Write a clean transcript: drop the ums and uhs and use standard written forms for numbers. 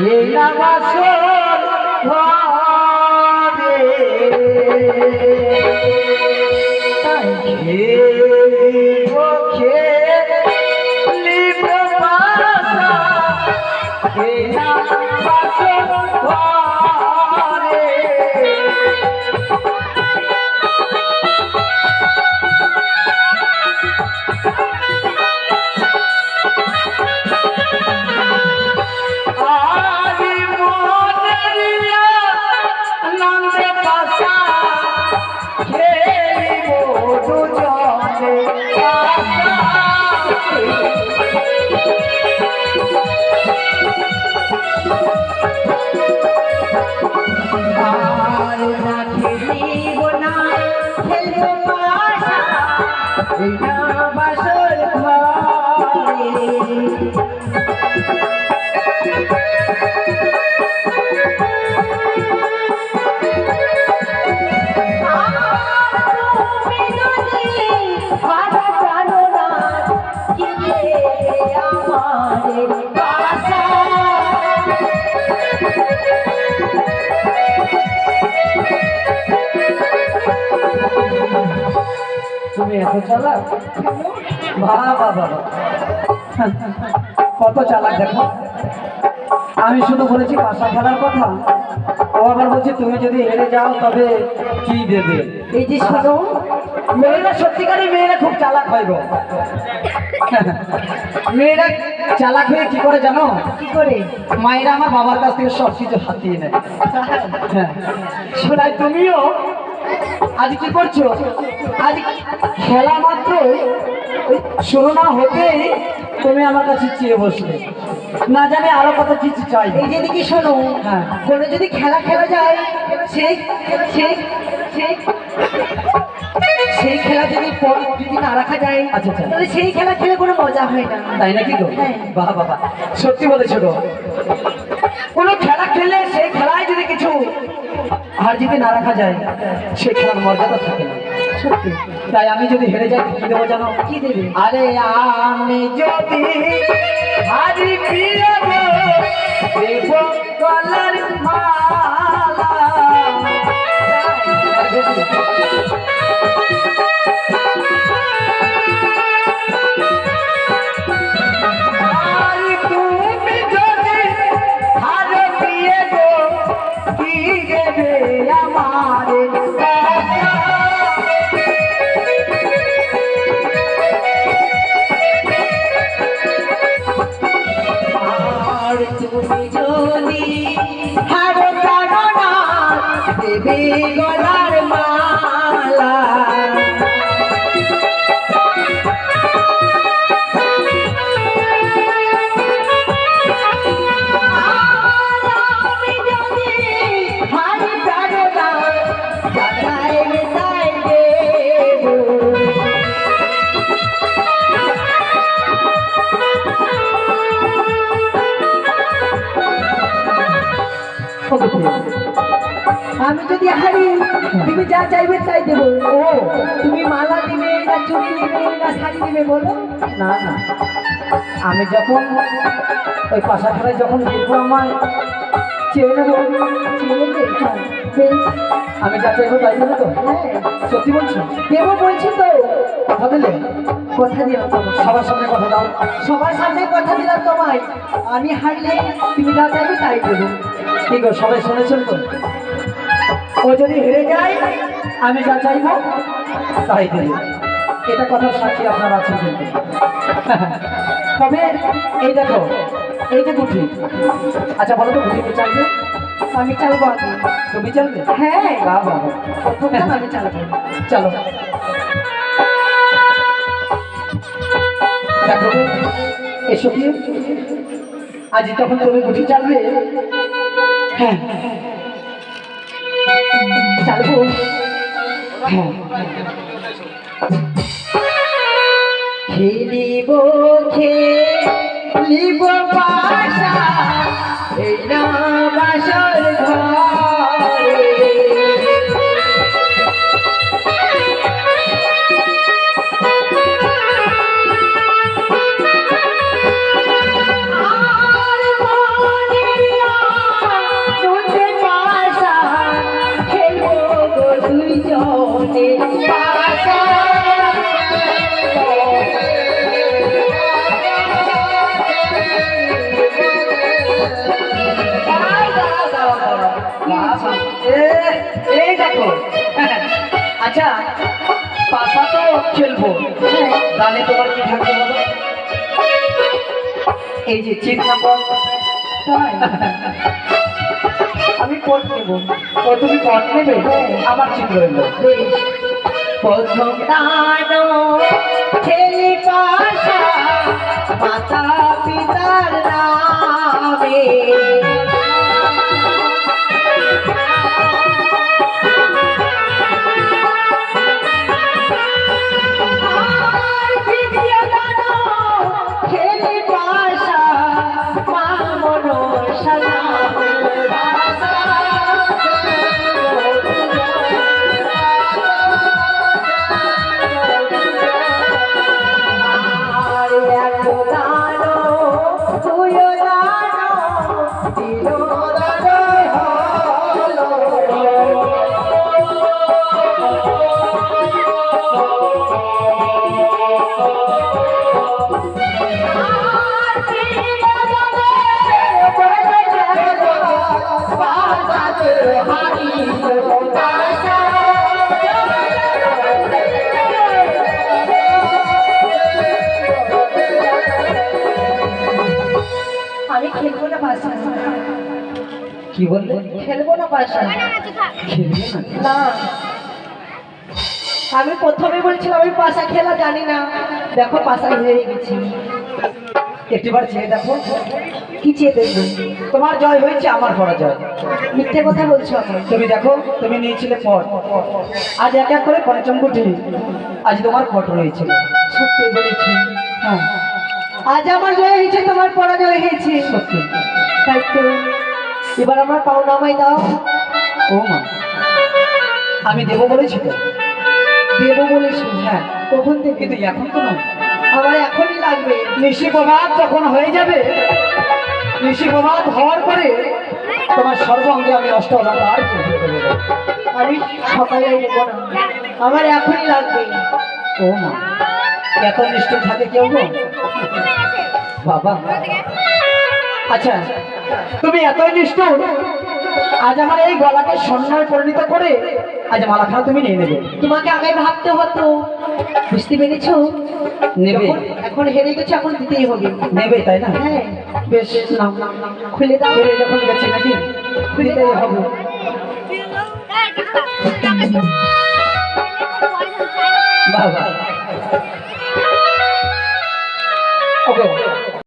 এই না বাসর ঘরে খেলিব খেলিব বাসা এই না বাসর ঘরে তুমি এত চালাক বাবা বাবা কত চালাক দেখো আমি শুধু বলেছি পাশা খেলার কথা ও আবার বলছে তুমি যদি হেরে যাও তবে কি দেবে এই যে শোনো মেয়েরা সত্যিকারই মেয়েরা খুব চালাক হয় গো মেয়েরা চালাক হয়ে কি করে জানো কি করে মায়েরা আমার বাবার কাছ থেকে সব কিছু হাতিয়ে নেয় হ্যাঁ শোনাই তুমিও আজ কি করছো আজ খেলা মাত্র শুরু না হতেই তুমি আমার কাছে চেয়ে বসলে না জানে আরো কত কিছু চাই এই যে দেখি শোনো হ্যাঁ কোনো যদি খেলা খেলা যায় সেই সেই সেই সেই খেলা যদি যদি না রাখা যায় আচ্ছা তাহলে সেই খেলা খেলে কোনো মজা হয় না তাই নাকি গো বাহ বাবা সত্যি বলেছো গো কোনো খেলা খেললে সেই খেলায় যদি কিছু আর যদি না রাখা যায় সেই খেলার মর্যাদা থাকে না সত্যি তাই আমি যদি হেরে যাই কি দেবো জানো কি দেবে আরে আমি যদি হারি ফিরবো দেব গলার মালা গলার মালা আমি যদি হারি তুমি যা চাইবে তাই দেবো ও তুমি মালা দিবে না চুড়ি দিবে না শাড়ি দিবে বলো না না আমি যখন ওই পাশা খেলায় যখন দেখবো আমার চেয়ে নেবো আমি যা চাইবো তাই দেবো তো সত্যি বলছো দেবো বলছি তো কথা দিলে কথা দিলাম তোমার সবার সামনে কথা দাও সবার সামনে কথা দিলাম তোমায় আমি হারলে তুমি যা চাইবে তাই দেবো ঠিক আছে সবাই শুনেছেন তো ও যদি হেরে যায় আমি যা চাইবো তাই দেব এটা কথার সাক্ষী আপনারা আছেন কিন্তু তবে এই দেখো এই যে গুটি আচ্ছা বলো তো গুটিকে চাইবে আমি চালবো আগে তুমি চালবে হ্যাঁ বাবা আমি চালাবো চলো দেখো এসো কি আজ তখন তুমি গুটি চালবে হ্যাঁ চালবো হ্যাঁ খেলিব খেলিব পাশা এই না বাসর ঘরে আর মনের খেলবো গানে তোমার কি থাকবে বলো? এই যে চিন্তা পথ আমি পথ নেবো। ও তুমি পথ নেবে? আমার চিন্তা রইল। প্রথম দানো খেলি পাশা মাতা পিতার নামে আমি খেলবো না বাসা। কি বললে? খেলবো না বাসা। খেলবে না? আমি প্রথমে বলছিলাম আমি পাশা খেলা জানি না, দেখো পাশা হেরে গেছি। একটিবার চেয়ে দেখো। কি চেয়ে দেখবে? তোমার জয় হয়েছে, আমার পরাজয়। মিথ্যে কথা বলছো এখন। তুমি দেখো, তুমি নিয়েছিলে পট, আজ এক এক করে পঞ্চমকুটি, আজ তোমার পট রয়েছে। সত্যি বলেছি। হ্যাঁ, আজ আমার জয় হয়েছে, তোমার পরাজয় হয়েছে। সত্যি তাই তো। এবার আমার পাওনা আমায় দাও। ও মা, আমি দেবো বলেছি তো। দেবো বলেছি? হ্যাঁ। কখন থেকে? কিন্তু এখন তো নয়, আমার এখনই লাগবে। নিশি প্রভাত যখন হয়ে যাবে, নিশি প্রভাত হওয়ার পরে তোমার সর্বাঙ্গে আমি অষ্টলঙ্কার আমি সকালে নেবো না, আমার এখনই লাগবে। ও মা, এত নিষ্ঠুর থাকে কেউ গো বাবা। আচ্ছা, তুমি এতই নিষ্ঠুর, আজ আমার এই গলাকে স্বর্ণায় পরিণত করে আজ মালাখানা তুমি নিয়ে নেবে। তোমাকে আগে ভাবতে হতো, বুঝতে পেরেছো? নেবে। এখন হেরে গেছে, এখন দিতেই হবে। নেবে তাই না? হ্যাঁ। বেশ, নাও খুলে দাও। হেরে যখন গেছে নাকি খুলিতেই হবে। বাবা